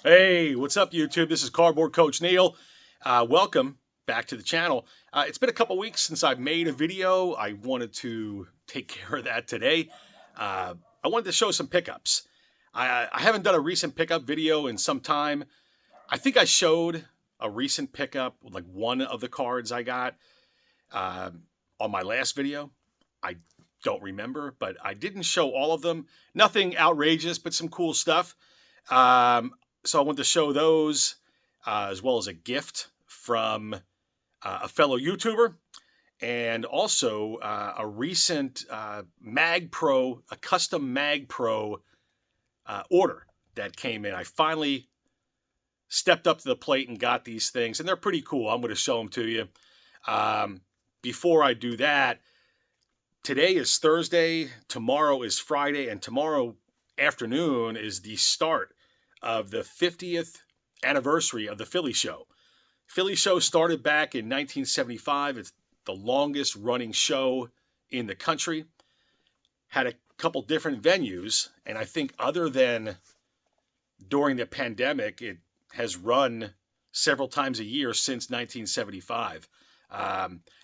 Hey, what's up, YouTube? This is Cardboard Coach Neil. Welcome back to the channel. It's been a couple weeks since I've made a video. I wanted to take care of that today. I wanted to show some pickups. I haven't done a recent pickup video in some time. I think I showed a recent pickup, like one of the cards I got on my last video. I don't remember, but I didn't show all of them. Nothing outrageous, but some cool stuff. So I wanted to show those as well as a gift from a fellow YouTuber, and also a recent MagPro, a custom MagPro order that came in. I finally stepped up to the plate and got these things, and they're pretty cool. I'm going to show them to you. Before I do that, today is Thursday, tomorrow is Friday, and tomorrow afternoon is the start of the 50th anniversary of the Philly Show. Philly Show started back in 1975. It's the longest running show in the country. Had a couple different venues, and I think other than during the pandemic, it has run several times a year since 1975.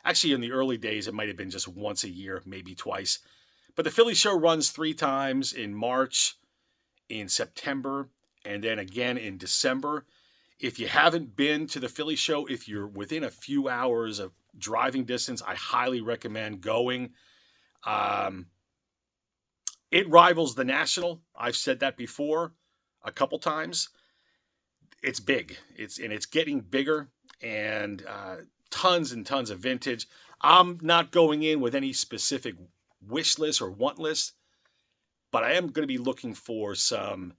Actually, in the early days, it might have been just once a year, maybe twice. But the Philly Show runs 3 times in March, in September, and then again in December. If you haven't been to the Philly Show, if you're within a few hours of driving distance, I highly recommend going. It rivals the National. I've said that before a couple times. It's big. It's getting bigger, and tons and tons of vintage. I'm not going in with any specific wish list or want list, but I am going to be looking for some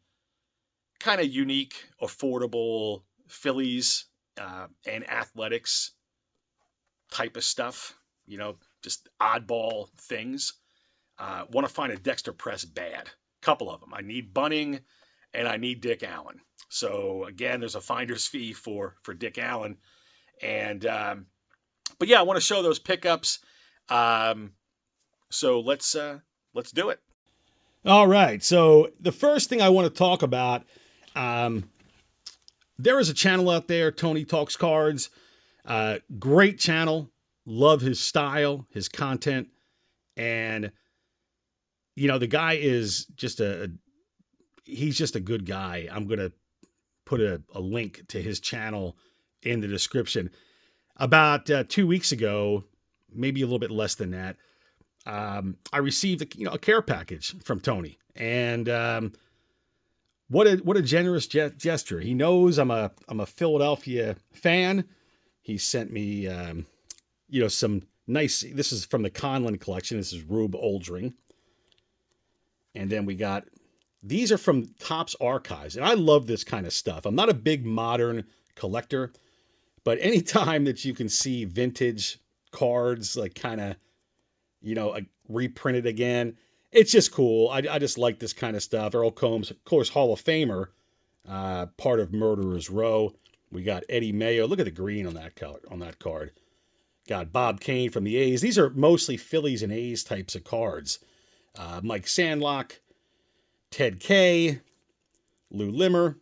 kind of unique, affordable Phillies and athletics type of stuff, just oddball things. Want to find a Dexter press bad. Couple of them. I need Bunning and I need Dick Allen. So again, there's a finder's fee for Dick Allen. And, but yeah, I want to show those pickups. So let's do it. All right. So the first thing I want to talk about, there is a channel out there, Tony Talks Cards. Great channel. Love his style, his content. And, the guy is just he's just a good guy. I'm going to put a link to his channel in the description. About 2 weeks ago, maybe a little bit less than that, I received a care package from Tony. And what a generous gesture. He knows I'm a Philadelphia fan. He sent me some nice, this is from the Conlon collection. This is Rube Oldring. And then we got, these are from Topps Archives. And I love this kind of stuff. I'm not a big modern collector, but anytime that you can see vintage cards, like kind of, reprinted again, it's just cool. I just like this kind of stuff. Earl Combs, of course, Hall of Famer, part of Murderer's Row. We got Eddie Mayo. Look at the green on that card. Got Bob Kane from the A's. These are mostly Phillies and A's types of cards. Mike Sandlock, Ted Kay, Lou Limmer.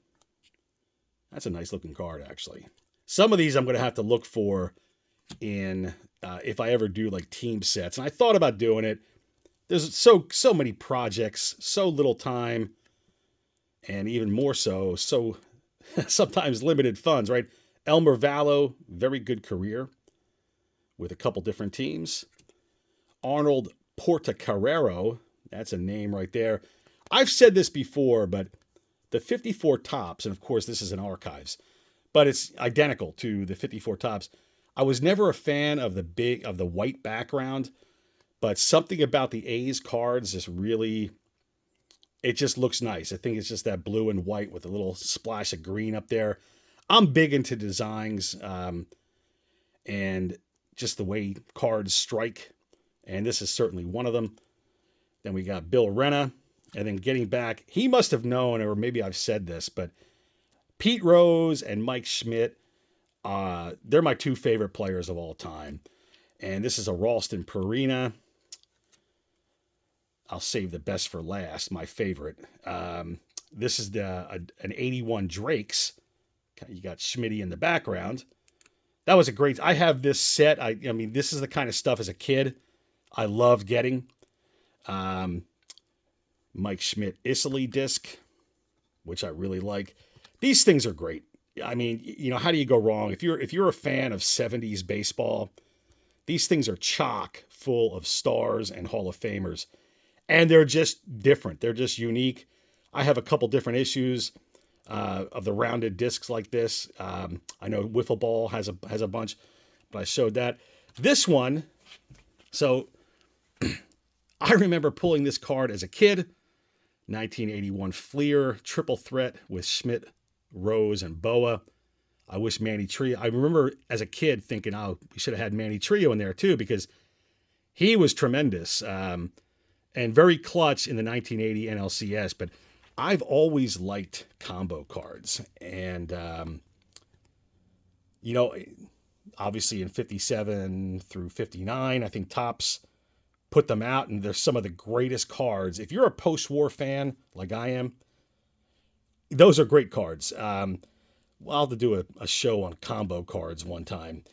That's a nice looking card, actually. Some of these I'm going to have to look for in if I ever do like team sets. And I thought about doing it. There's so many projects, so little time, and even more so sometimes limited funds, right? Elmer Vallow, very good career with a couple different teams. Arnold Portocarrero, that's a name right there. I've said this before, but the 54 Topps, and of course this is in Archives, but it's identical to the 54 Topps. I was never a fan of the white background, but something about the A's cards just really, it just looks nice. I think it's just that blue and white with a little splash of green up there. I'm big into designs and just the way cards strike, and this is certainly one of them. Then we got Bill Renna, and then getting back, he must have known, or maybe I've said this, but Pete Rose and Mike Schmidt, they're my 2 favorite players of all time. And this is a Ralston Purina. I'll save the best for last, my favorite. This is an 81 Drake's. You got Schmitty in the background. That was a great. I have this set. I mean, this is the kind of stuff as a kid I loved getting. Mike Schmidt Italy disc, which I really like. These things are great. I mean, you know, how do you go wrong? If you're a fan of 70s baseball, these things are chock full of stars and Hall of Famers. And they're just different. They're just unique. I have a couple different issues of the rounded discs like this. I know Wiffle Ball has a bunch, but I showed that. This one, so I remember pulling this card as a kid. 1981 Fleer triple threat with Schmidt, Rose, and Boa. I wish Manny Trio. I remember as a kid thinking, oh, we should have had Manny Trio in there too, because he was tremendous and very clutch in the 1980 NLCS. But I've always liked combo cards. And, you know, obviously in 57 through 59, I think Topps put them out, and they're some of the greatest cards. If you're a post-war fan like I am, those are great cards. I'll have to do a show on combo cards one time.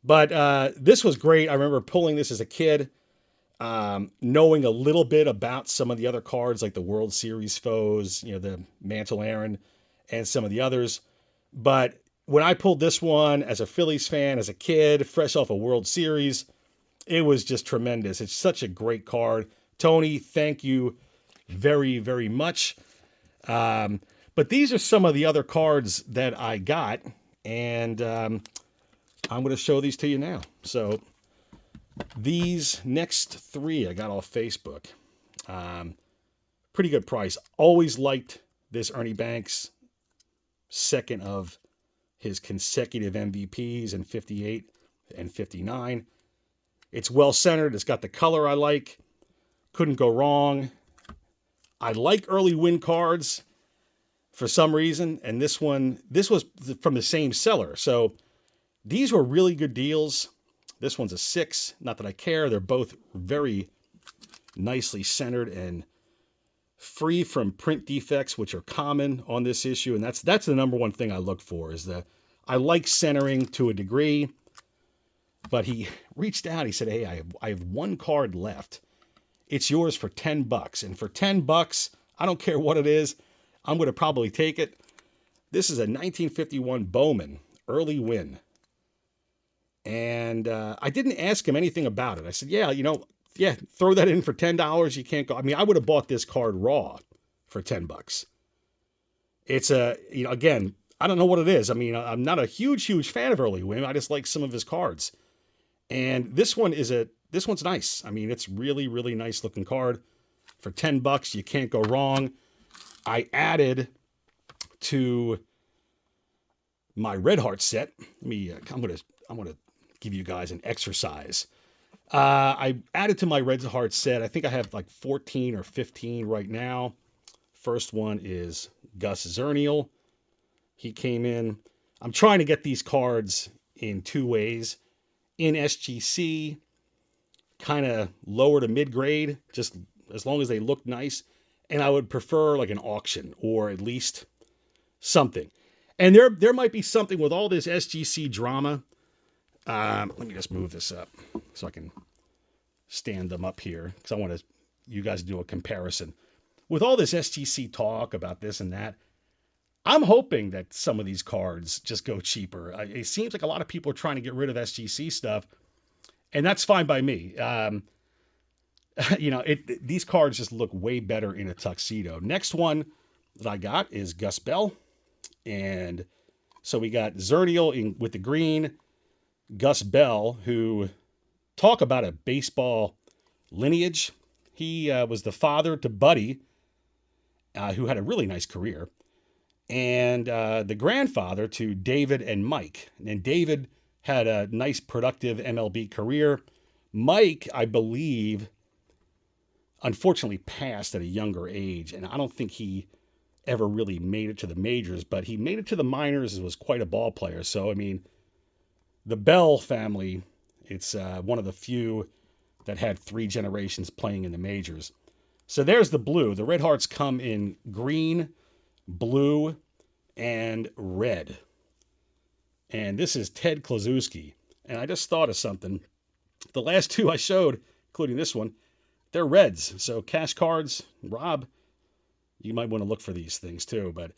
But this was great. I remember pulling this as a kid, knowing a little bit about some of the other cards, like the World Series foes, you know, the Mantle Aaron, and some of the others. But when I pulled this one as a Phillies fan, as a kid, fresh off a World Series, it was just tremendous. It's such a great card. Tony, thank you very, very much. But these are some of the other cards that I got, and I'm going to show these to you now. So these next three I got off Facebook. Pretty good price. Always liked this Ernie Banks, second of his consecutive MVPs in 58 and 59. It's well centered. It's got the color I like. Couldn't go wrong. I like early win cards for some reason. And this was from the same seller. So these were really good deals. This one's a 6. Not that I care. They're both very nicely centered and free from print defects, which are common on this issue. And that's the number one thing I look for, is that I like centering to a degree. But he reached out. He said, hey, I have one card left. It's yours for $10. And for $10, I don't care what it is, I'm going to probably take it. This is a 1951 Bowman early win. And I didn't ask him anything about it. I said, yeah, throw that in for $10. You can't go. I mean, I would have bought this card raw for $10. It's again, I don't know what it is. I mean, I'm not a huge fan of early win. I just like some of his cards. And this one's nice. I mean, it's really, really nice looking card. For $10, you can't go wrong. I added to my Red Heart set. I'm gonna give you guys an exercise. I added to my Red Heart set. I think I have like 14 or 15 right now. First one is Gus Zernial. He came in. I'm trying to get these cards in two ways. In SGC, kind of lower to mid-grade, just as long as they look nice. And I would prefer like an auction, or at least something. And there might be something with all this SGC drama. Let me just move this up so I can stand them up here, because I want you guys to do a comparison. With all this SGC talk about this and that, I'm hoping that some of these cards just go cheaper. It seems like a lot of people are trying to get rid of SGC stuff, and that's fine by me. These cards just look way better in a tuxedo. Next one that I got is Gus Bell. And so we got Zernial with the green, Gus Bell, who talk about a baseball lineage. He was the father to Buddy, who had a really nice career, and the grandfather to David and Mike. And David had a nice, productive MLB career. Mike, I believe, unfortunately passed at a younger age, and I don't think he ever really made it to the majors, but he made it to the minors and was quite a ball player. So, I mean, the Bell family, it's one of the few that had 3 generations playing in the majors. So there's the blue. The Red Hearts come in green, blue, and red. And this is Ted Klaczewski. And I just thought of something. The last two I showed, including this one, they're reds. So cash cards, Rob, you might want to look for these things too. But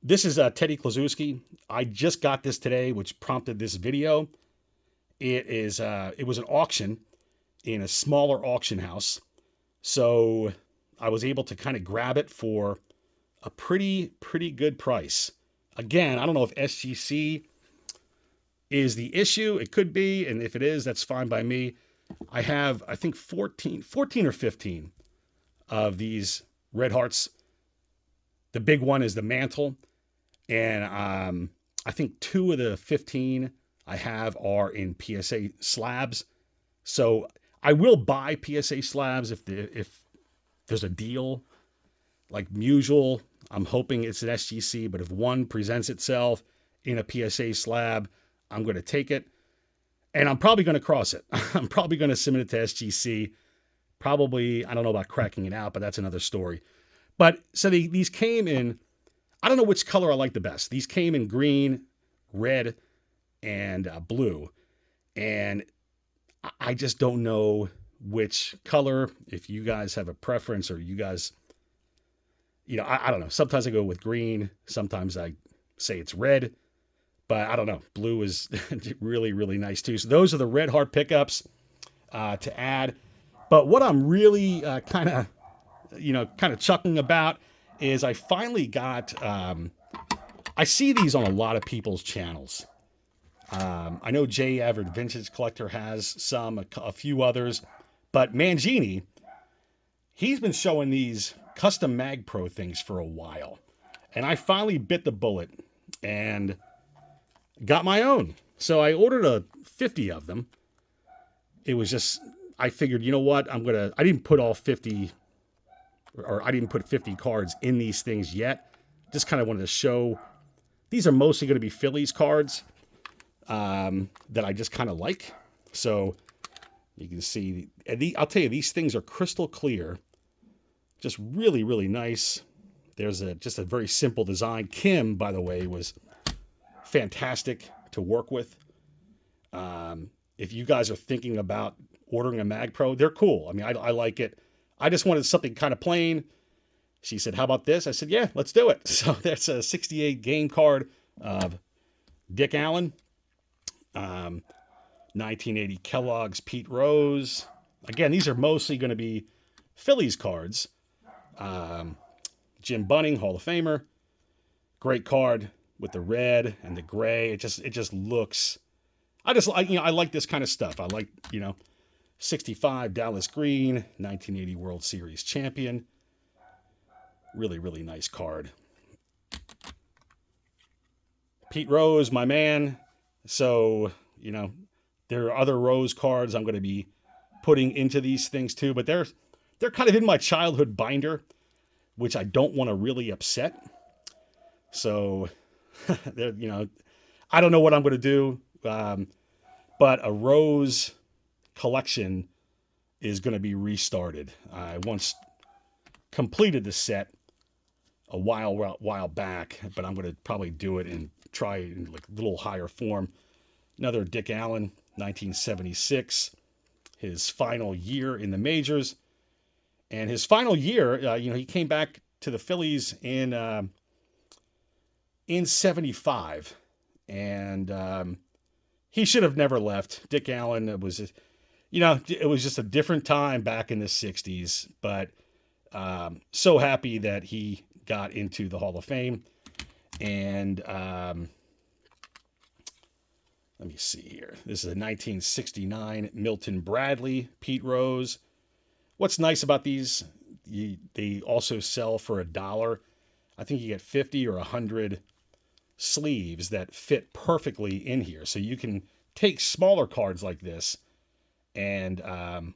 this is Teddy Klaczewski. I just got this today, which prompted this video. It was an auction in a smaller auction house. So I was able to kind of grab it for a pretty good price. Again, I don't know if SGC is the issue. It could be, and if it is, that's fine by me. I have, I think, 14 or 15 of these Red Hearts. The big one is the mantle, and I think 2 of the 15 I have are in PSA slabs. So I will buy PSA slabs if there's a deal. Like usual, I'm hoping it's an SGC, but if one presents itself in a PSA slab, I'm going to take it. And I'm probably going to cross it. I'm probably going to submit it to SGC. Probably, I don't know about cracking it out, but that's another story. But so these came in, I don't know which color I like the best. These came in green, red, and blue. And I just don't know which color. If you guys have a preference, or you guys, I don't know. Sometimes I go with green. Sometimes I say it's red. But I don't know. Blue is really, really nice too. So those are the Red Heart pickups to add. But what I'm really kind of chuckling about is I finally got. I see these on a lot of people's channels. I know J Average Vintage Collector has some, a few others, but Mangini, he's been showing these custom MagPro things for a while, and I finally bit the bullet and got my own. So I ordered 50 of them. It was just, I figured, you know what, I didn't put all 50, or I didn't put 50 cards in these things yet. Just kind of wanted to show, these are mostly going to be Phillies cards that I just kind of like. So you can see, I'll tell you, these things are crystal clear. Just really, really nice. There's just a very simple design. Kim, by the way, was fantastic to work with. If you guys are thinking about ordering a MagPro, they're cool. I mean, I like it. I just wanted something kind of plain. She said, how about this? I said, yeah, let's do it. So that's a 68 game card of Dick Allen, 1980 Kellogg's Pete Rose. Again, these are mostly going to be Phillies cards. Jim Bunning, Hall of Famer. Great card with the red and the gray. It just looks, I like this kind of stuff. I like, 65 Dallas Green, 1980 World Series champion. Really, really nice card. Pete Rose, my man. So, there are other Rose cards I'm going to be putting into these things too, but they're kind of in my childhood binder, which I don't want to really upset. So, I don't know what I'm going to do, but a Rose collection is going to be restarted. I once completed the set a while back, but I'm going to probably do it and try it in like a little higher form. Another Dick Allen, 1976, his final year in the majors. And his final year, he came back to the Phillies in 75, and he should have never left. Dick Allen, it was just a different time back in the 60s, but so happy that he got into the Hall of Fame. And let me see here. This is a 1969 Milton Bradley Pete Rose. What's nice about these, they also sell for $1. I think you get 50 or 100 sleeves that fit perfectly in here. So you can take smaller cards like this and, kind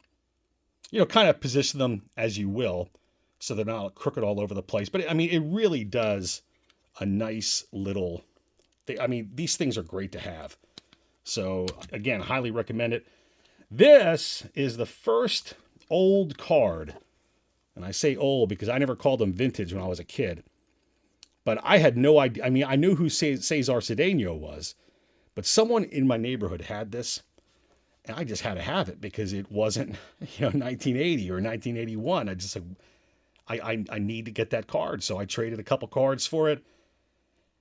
of position them as you will, so they're not crooked all over the place. But I mean, it really does a nice little thing. I mean, these things are great to have. So again, highly recommend it. This is the first old card. And I say old because I never called them vintage when I was a kid. But I had no idea. I mean, I knew who Cesar Cedeno was, but someone in my neighborhood had this, and I just had to have it because it wasn't, 1980 or 1981. I just like, I need to get that card, so I traded a couple cards for it.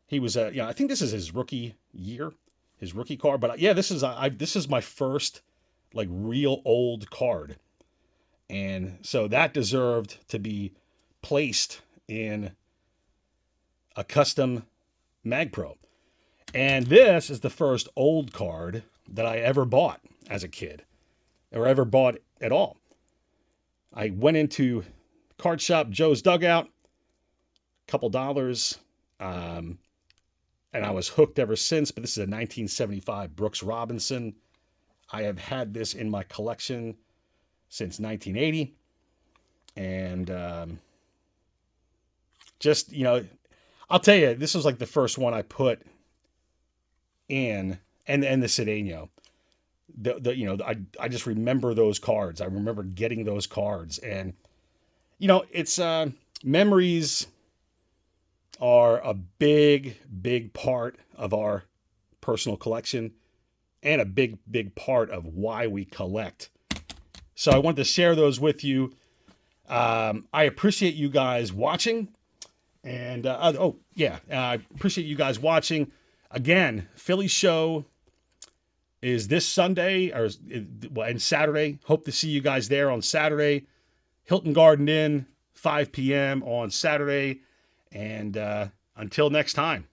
He was I think this is his rookie year, his rookie card. But yeah, this is my first like real old card, and so that deserved to be placed in a custom MagPro. And this is the first old card that I ever bought as a kid, or ever bought at all. I went into card shop Joe's Dugout, couple dollars, and I was hooked ever since. But this is a 1975 Brooks Robinson. I have had this in my collection since 1980, and just I'll tell you, this was like the first one I put in, and the Cedeno. I just remember those cards. I remember getting those cards, and it's memories are a big part of our personal collection, and a big part of why we collect. So I wanted to share those with you. I appreciate you guys watching. And, I appreciate you guys watching. Again, Philly show is this Sunday and Saturday. Hope to see you guys there on Saturday. Hilton Garden Inn, 5 p.m. on Saturday. And until next time.